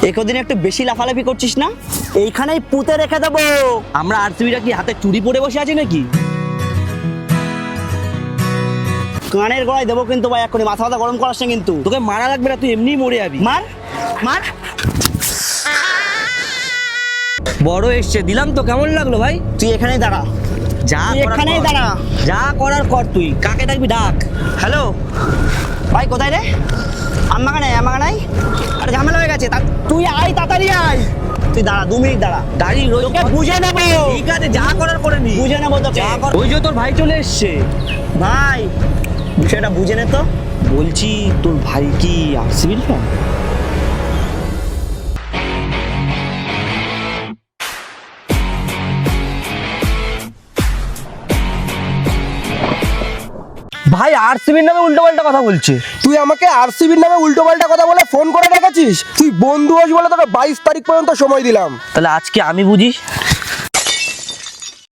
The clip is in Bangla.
একদিন একটু বেশি লাফালাফি করছিস না, এইখানেই পুঁতে রেখে দেবো। আমরা আরসিবিটা কি হাতে চুরি পরে বসে আছি নাকি? কানের গলায় দেবো কিন্তু ভাই, এক্ষুনি মাথা মাথা গরম করাস না কিন্তু। তোকে মারা লাগবে না, তুই এমনিই মরে যাবি। মার মার। বড় এসছে, দিলাম তো। কেমন লাগলো ভাই? তুই এখানেই দাঁড়া, যা এখানেই দাঁড়া, যা করার কর। তুই কাকে ডাকবি ডাক। হ্যালো ভাই, কোথায় রে? আমাকে নাই, আমাকে নাই। আরে ঝামেলা হয়ে গেছে, তুই আয়, তাড়াতাড়ি আয়। তুই দাঁড়া, 2 মিনিট দাঁড়া। দাঁড়িয়ে রই, তোকে বুঝে নেবো। ঠিক আছে, যা করার করে নি। বুঝে নেবো তোকে। যা কর। ওই যে তোর ভাই চলে এসছে। ভাই বিষয়টা বুঝে নে তো। বলছি তোর ভাই কি আরসিবির ফ্যান? ভাই আরসিবির নামে উল্টোপাল্টা কথা বলছে। তুই আমাকে আরসিবির নামে উল্টোপাল্টা কথা বলে ফোন করে রেখেছিস। তুই বন্ধু হোস বলে তোকে 22 তারিখ পর্যন্ত সময় দিলাম। তাহলে আজকে আমি বুঝি